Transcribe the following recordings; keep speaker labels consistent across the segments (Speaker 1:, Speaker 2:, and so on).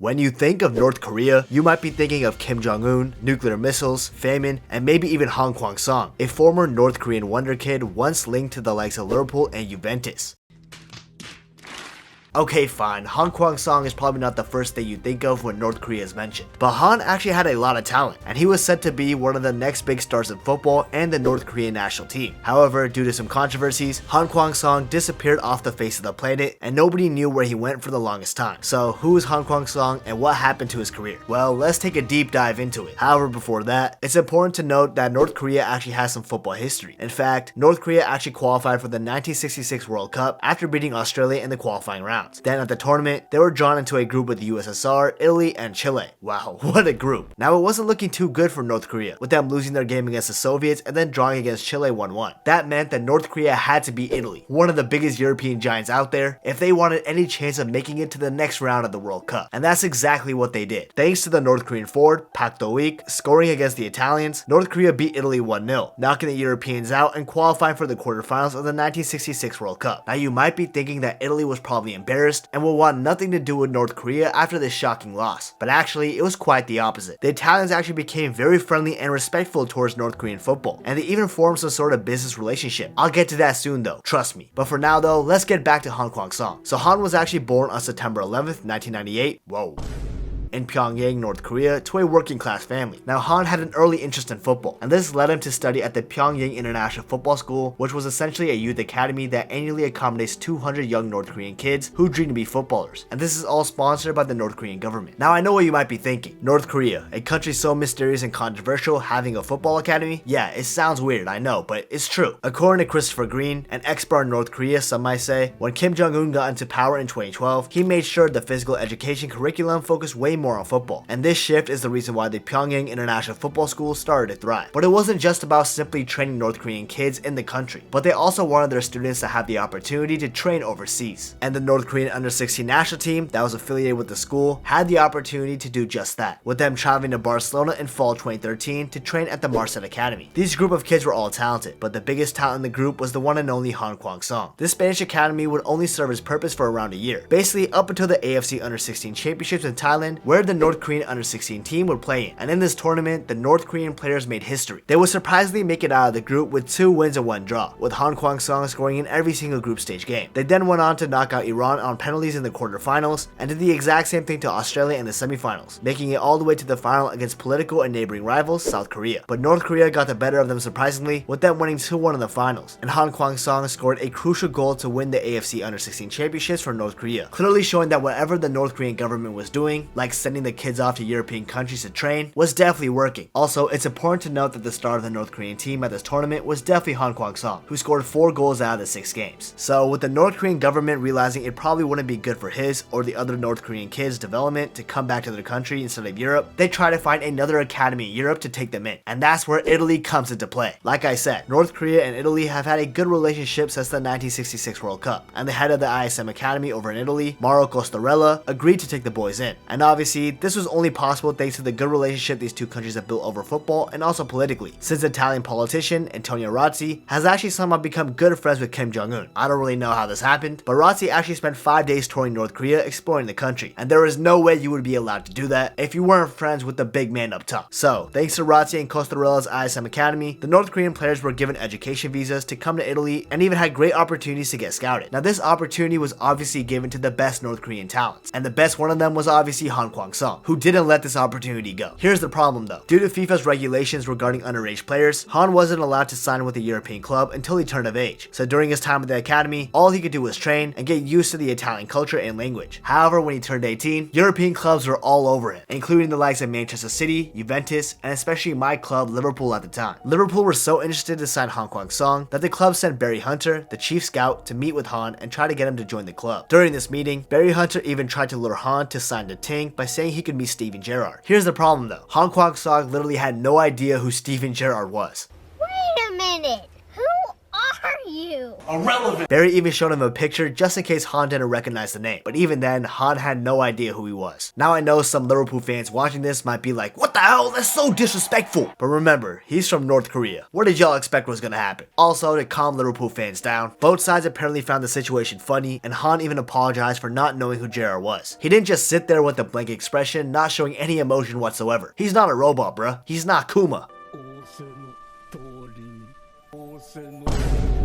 Speaker 1: When you think of North Korea, you might be thinking of Kim Jong Un, nuclear missiles, famine, and maybe even Han Kwang-song, a former North Korean wonder kid once linked to the likes of Liverpool and Juventus. Okay, fine, Han Kwang-song is probably not the first thing you think of when North Korea is mentioned, but Han actually had a lot of talent, and he was said to be one of the next big stars in football and the North Korean national team. However, due to some controversies, Han Kwang-song disappeared off the face of the planet, and nobody knew where he went for the longest time. So, who is Han Kwang-song and what happened to his career? Well, let's take a deep dive into it. However, before that, it's important to note that North Korea actually has some football history. In fact, North Korea actually qualified for the 1966 World Cup after beating Australia in the qualifying round. Then at the tournament, they were drawn into a group with the USSR, Italy, and Chile. Wow, what a group. Now it wasn't looking too good for North Korea, with them losing their game against the Soviets and then drawing against Chile 1-1. That meant that North Korea had to beat Italy, one of the biggest European giants out there, if they wanted any chance of making it to the next round of the World Cup. And that's exactly what they did. Thanks to the North Korean forward, Park Do-ik, scoring against the Italians, North Korea beat Italy 1-0, knocking the Europeans out and qualifying for the quarterfinals of the 1966 World Cup. Now you might be thinking that Italy was probably embarrassed and will want nothing to do with North Korea after this shocking loss, but actually it was quite the opposite. The Italians actually became very friendly and respectful towards North Korean football, and they even formed some sort of business relationship. I'll get to that soon though, trust me. But for now though, let's get back to Han Kwang-song. So Han was actually born on September 11th, 1998. Whoa. In Pyongyang, North Korea, to a working class family. Now Han had an early interest in football, and this led him to study at the Pyongyang International Football School, which was essentially a youth academy that annually accommodates 200 young North Korean kids who dream to be footballers, and this is all sponsored by the North Korean government. Now I know what you might be thinking. North Korea, a country so mysterious and controversial, having a football academy? Yeah, it sounds weird, I know, but it's true. According to Christopher Green, an expert in North Korea, some might say, when Kim Jong Un got into power in 2012, he made sure the physical education curriculum focused way more on football, and this shift is the reason why the Pyongyang International Football School started to thrive. But it wasn't just about simply training North Korean kids in the country, but they also wanted their students to have the opportunity to train overseas. And the North Korean under-16 national team that was affiliated with the school had the opportunity to do just that, with them traveling to Barcelona in fall 2013 to train at the Marseille Academy. These group of kids were all talented, but the biggest talent in the group was the one and only Han Kwang-song. This Spanish academy would only serve its purpose for around a year, basically up until the AFC Under-16 Championships in Thailand, where the North Korean Under-16 team would play in. And in this tournament, the North Korean players made history. They would surprisingly make it out of the group with 2 wins and 1 draw, with Han Kwang-song scoring in every single group stage game. They then went on to knock out Iran on penalties in the quarterfinals, and did the exact same thing to Australia in the semifinals, making it all the way to the final against political and neighboring rivals South Korea. But North Korea got the better of them surprisingly, with them winning 2-1 in the finals, and Han Kwang-song scored a crucial goal to win the AFC Under-16 Championships for North Korea, clearly showing that whatever the North Korean government was doing, like sending the kids off to European countries to train, was definitely working. Also, it's important to note that the star of the North Korean team at this tournament was definitely Han Kwang-song, who scored 4 goals out of the 6 games. So with the North Korean government realizing it probably wouldn't be good for his or the other North Korean kids' development to come back to their country instead of Europe, they try to find another academy in Europe to take them in, and that's where Italy comes into play. Like I said, North Korea and Italy have had a good relationship since the 1966 World Cup, and the head of the ISM Academy over in Italy, Mauro Costarella, agreed to take the boys in. And obviously, this was only possible thanks to the good relationship these two countries have built over football and also politically, since Italian politician Antonio Razzi has actually somehow become good friends with Kim Jong Un. I don't really know how this happened, but Razzi actually spent 5 days touring North Korea exploring the country, and there is no way you would be allowed to do that if you weren't friends with the big man up top. So, thanks to Razzi and Costarella's ISM Academy, the North Korean players were given education visas to come to Italy and even had great opportunities to get scouted. Now this opportunity was obviously given to the best North Korean talents, and the best one of them was obviously Han Kwang-song, who didn't let this opportunity go. Here's the problem though. Due to FIFA's regulations regarding underage players, Han wasn't allowed to sign with a European club until he turned of age. So during his time at the academy, all he could do was train and get used to the Italian culture and language. However, when he turned 18, European clubs were all over him, including the likes of Manchester City, Juventus, and especially my club, Liverpool at the time. Liverpool were so interested to sign Han Kwang-song that the club sent Barry Hunter, the chief scout, to meet with Han and try to get him to join the club. During this meeting, Barry Hunter even tried to lure Han to sign the Ting by saying he could meet Steven Gerrard. Here's the problem though. Han Kwang-song literally had no idea who Steven Gerrard was.
Speaker 2: Wait a minute! Who are you? you?
Speaker 1: Irrelevant. Barry even showed him a picture just in case Han didn't recognize the name. But even then, Han had no idea who he was. Now I know some Liverpool fans watching this might be like, what the hell? That's so disrespectful. But remember, he's from North Korea. What did y'all expect was gonna happen? Also, to calm Liverpool fans down, both sides apparently found the situation funny, and Han even apologized for not knowing who Gerrard was. He didn't just sit there with a blank expression, not showing any emotion whatsoever. He's not a robot, bruh. He's not Kuma.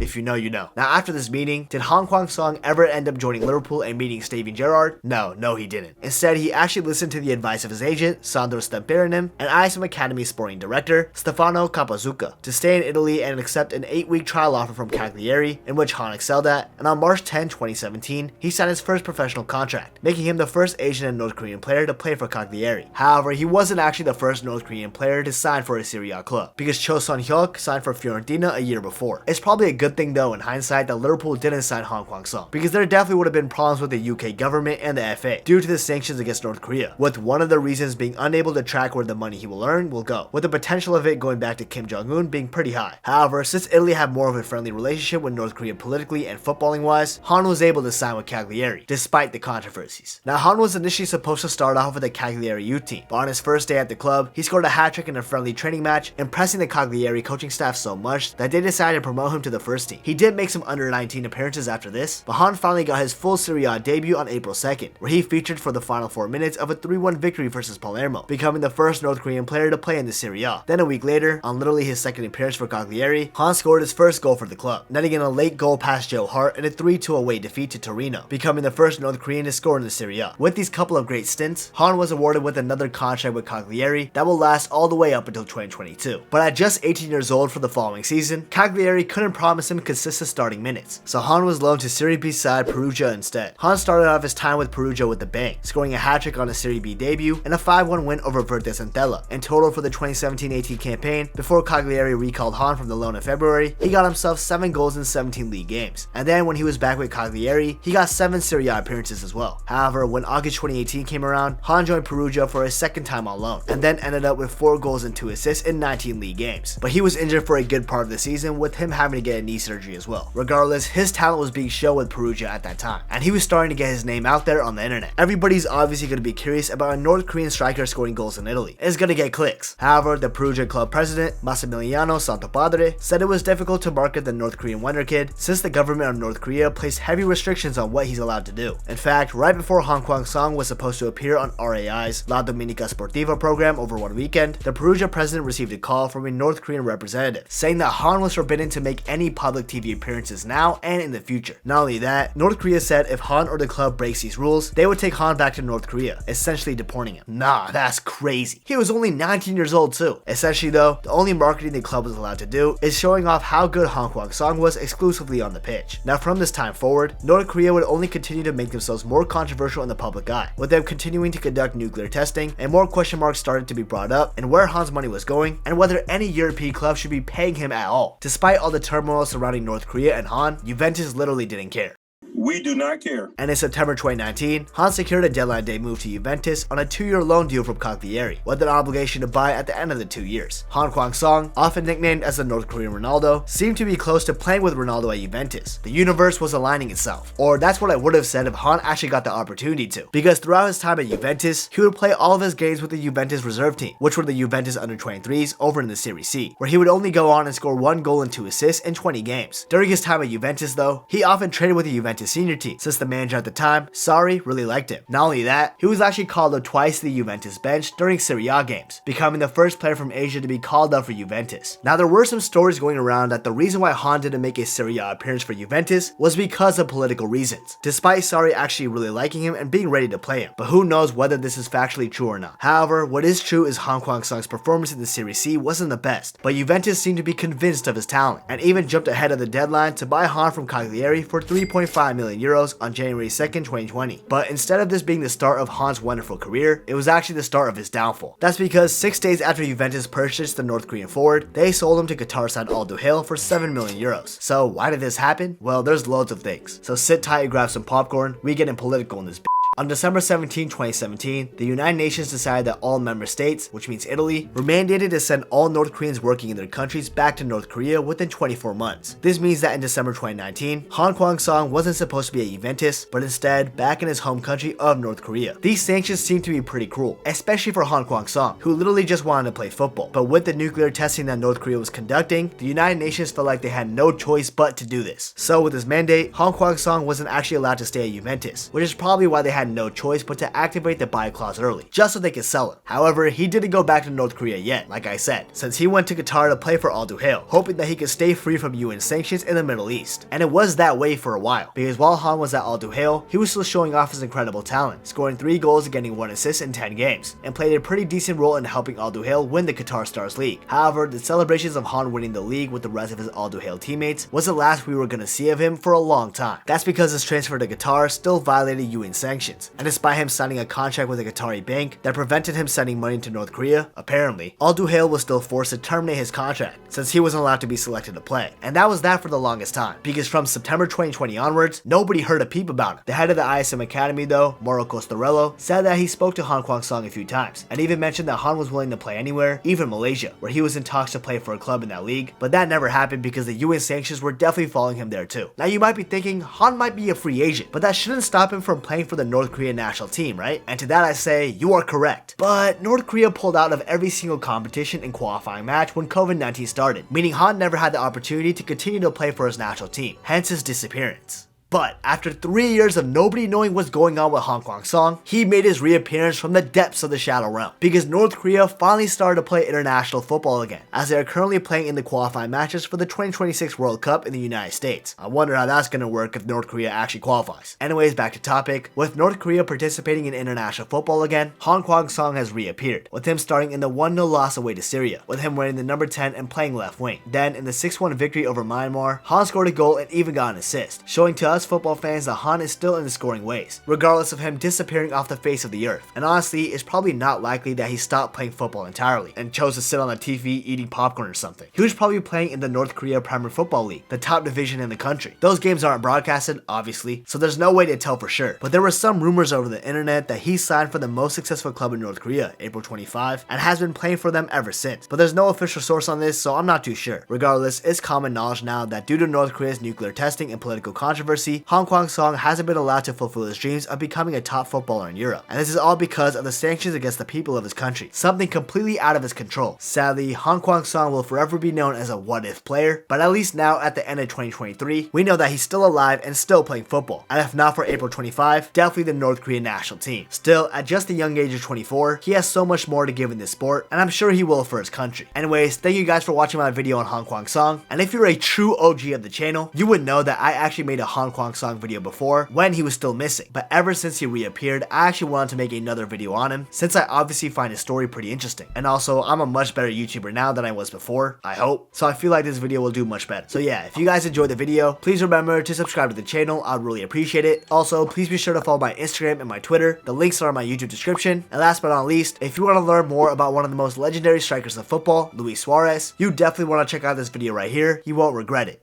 Speaker 1: If you know, you know. Now after this meeting, did Han Kwang-song ever end up joining Liverpool and meeting Steven Gerrard? No, he didn't. Instead, he actually listened to the advice of his agent, Sandro Stamperinem, and ISM Academy sporting director, Stefano Capazuca, to stay in Italy and accept an 8-week trial offer from Cagliari, in which Han excelled at, and on March 10, 2017, he signed his first professional contract, making him the first Asian and North Korean player to play for Cagliari. However, he wasn't actually the first North Korean player to sign for a Serie A club, because Cho Son-hyuk signed for Fiorentina a year before. It's probably a good thing though in hindsight that Liverpool didn't sign Han Kwang-song, because there definitely would have been problems with the UK government and the FA due to the sanctions against North Korea, with one of the reasons being unable to track where the money he will earn will go, with the potential of it going back to Kim Jong Un being pretty high. However, since Italy had more of a friendly relationship with North Korea politically and footballing wise, Han was able to sign with Cagliari, despite the controversies. Now Han was initially supposed to start off with the Cagliari youth team, but on his first day at the club, he scored a hat-trick in a friendly training match, impressing the Cagliari coaching staff so much that they decided to promote him to the first team. He did make some under-19 appearances after this, but Han finally got his full Serie A debut on April 2nd, where he featured for the final 4 minutes of a 3-1 victory versus Palermo, becoming the first North Korean player to play in the Serie A. Then a week later, on literally his second appearance for Cagliari, Han scored his first goal for the club, netting in a late goal past Joe Hart in a 3-2 away defeat to Torino, becoming the first North Korean to score in the Serie A. With these couple of great stints, Han was awarded with another contract with Cagliari that will last all the way up until 2022. But at just 18 years old for the following season, Cagliari couldn't promise him consistent starting minutes, so Han was loaned to Serie B side Perugia instead. Han started off his time with Perugia with a bang, scoring a hat-trick on his Serie B debut and a 5-1 win over Verdes Entella. In total for the 2017-18 campaign, before Cagliari recalled Han from the loan in February, he got himself 7 goals in 17 league games. And then when he was back with Cagliari, he got 7 Serie A appearances as well. However, when August 2018 came around, Han joined Perugia for his second time on loan, and then ended up with 4 goals and 2 assists in 19 league games. But he was injured for a good part of the season, with him having to get a knee surgery as well. Regardless, his talent was being shown with Perugia at that time, and he was starting to get his name out there on the internet. Everybody's obviously going to be curious about a North Korean striker scoring goals in Italy. It's going to get clicks. However, the Perugia club president, Massimiliano Santopadre, said it was difficult to market the North Korean wonder kid since the government of North Korea placed heavy restrictions on what he's allowed to do. In fact, right before Han Kwang-song was supposed to appear on RAI's La Dominica Sportiva program over one weekend, the Perugia president received a call from a North Korean representative saying that Han was forbidden to make any public TV appearances now and in the future. Not only that, North Korea said if Han or the club breaks these rules, they would take Han back to North Korea, essentially deporting him. Nah, that's crazy. He was only 19 years old too. Essentially though, the only marketing the club was allowed to do is showing off how good Han Kwang-song was exclusively on the pitch. Now from this time forward, North Korea would only continue to make themselves more controversial in the public eye, with them continuing to conduct nuclear testing, and more question marks started to be brought up and where Han's money was going and whether any European club should be paying him at all. Despite all the turmoil surrounding North Korea and Han, Juventus literally didn't care.
Speaker 3: We do not care.
Speaker 1: And in September 2019, Han secured a deadline day move to Juventus on a 2-year loan deal from Cagliari, with an obligation to buy at the end of the 2 years. Han Kwang-song, often nicknamed as the North Korean Ronaldo, seemed to be close to playing with Ronaldo at Juventus. The universe was aligning itself. Or that's what I would have said if Han actually got the opportunity to, because throughout his time at Juventus, he would play all of his games with the Juventus reserve team, which were the Juventus under-23s over in the Serie C, where he would only go on and score 1 goal and 2 assists in 20 games. During his time at Juventus though, he often traded with the Juventus senior team, since the manager at the time, Sarri, really liked him. Not only that, he was actually called up twice to the Juventus bench during Serie A games, becoming the first player from Asia to be called up for Juventus. Now there were some stories going around that the reason why Han didn't make a Serie A appearance for Juventus was because of political reasons, despite Sarri actually really liking him and being ready to play him. But who knows whether this is factually true or not. However, what is true is Han Kwang-song's performance in the Serie C wasn't the best, but Juventus seemed to be convinced of his talent, and even jumped ahead of the deadline to buy Han from Cagliari for 3.5 million euros on January 2nd, 2020. But instead of this being the start of Han's wonderful career, it was actually the start of his downfall. That's because 6 days after Juventus purchased the North Korean forward, they sold him to Qatar side Al Duhail for 7 million euros. So why did this happen? Well, there's loads of things. So sit tight and grab some popcorn. We getting political in this bitch. On December 17, 2017, the United Nations decided that all member states, which means Italy, were mandated to send all North Koreans working in their countries back to North Korea within 24 months. This means that in December 2019, Han Kwang-song wasn't supposed to be at Juventus, but instead back in his home country of North Korea. These sanctions seem to be pretty cruel, especially for Han Kwang-song, who literally just wanted to play football. But with the nuclear testing that North Korea was conducting, the United Nations felt like they had no choice but to do this. So with this mandate, Han Kwang-song wasn't actually allowed to stay at Juventus, which is probably why they had no choice but to activate the buy clause early, just so they could sell him. However, he didn't go back to North Korea yet, like I said, since he went to Qatar to play for Al Duhail, hoping that he could stay free from UN sanctions in the Middle East. And it was that way for a while, because while Han was at Al Duhail, he was still showing off his incredible talent, scoring 3 goals and getting 1 assist in 10 games, and played a pretty decent role in helping Al Duhail win the Qatar Stars League. However, the celebrations of Han winning the league with the rest of his Al Duhail teammates was the last we were going to see of him for a long time. That's because his transfer to Qatar still violated UN sanctions, and despite him signing a contract with a Qatari bank that prevented him sending money to North Korea, apparently, Al Duhail was still forced to terminate his contract since he wasn't allowed to be selected to play. And that was that for the longest time, because from September 2020 onwards, nobody heard a peep about it. The head of the ISM Academy though, Mauro Costarello, said that he spoke to Han Kwang-song a few times, and even mentioned that Han was willing to play anywhere, even Malaysia, where he was in talks to play for a club in that league, but that never happened because the UN sanctions were definitely following him there too. Now you might be thinking, Han might be a free agent, but that shouldn't stop him from playing for the North Korean national team, right? And to that I say, you are correct. But North Korea pulled out of every single competition and qualifying match when COVID-19 started, meaning Han never had the opportunity to continue to play for his national team, hence his disappearance. But after 3 years of nobody knowing what's going on with Han Kwang-song, he made his reappearance from the depths of the Shadow Realm, because North Korea finally started to play international football again, as they are currently playing in the qualifying matches for the 2026 World Cup in the United States. I wonder how that's gonna work if North Korea actually qualifies. Anyways, back to topic. With North Korea participating in international football again, Han Kwang-song has reappeared, with him starting in the 1-0 loss away to Syria, with him wearing the number 10 and playing left wing. Then in the 6-1 victory over Myanmar, Han scored a goal and even got an assist, showing to us football fans that Han is still in the scoring ways, regardless of him disappearing off the face of the earth. And honestly, it's probably not likely that he stopped playing football entirely and chose to sit on the TV eating popcorn or something. He was probably playing in the North Korea Premier Football League, the top division in the country. Those games aren't broadcasted, obviously, so there's no way to tell for sure. But there were some rumors over the internet that he signed for the most successful club in North Korea, April 25, and has been playing for them ever since. But there's no official source on this, so I'm not too sure. Regardless, it's common knowledge now that due to North Korea's nuclear testing and political controversy, Han Kwang-song hasn't been allowed to fulfill his dreams of becoming a top footballer in Europe. And this is all because of the sanctions against the people of his country, something completely out of his control. Sadly, Han Kwang-song will forever be known as a what-if player, but at least now at the end of 2023, we know that he's still alive and still playing football. And if not for April 25, definitely the North Korean national team. Still, at just the young age of 24, he has so much more to give in this sport, and I'm sure he will for his country. Anyways, thank you guys for watching my video on Han Kwang-song, and if you're a true OG of the channel, you would know that I actually made a Han Kwang-song video before when he was still missing, but ever since he reappeared, I actually wanted to make another video on him, since I obviously find his story pretty interesting, and also I'm a much better YouTuber now than I was before, I hope, so I feel like this video will do much better. So yeah, if you guys enjoyed the video, please remember to subscribe to the channel, I'd really appreciate it. Also, please be sure to follow my Instagram and my Twitter, the links are in my YouTube description, and last but not least, if you want to learn more about one of the most legendary strikers of football, Luis Suarez, you definitely want to check out this video right here, you won't regret it.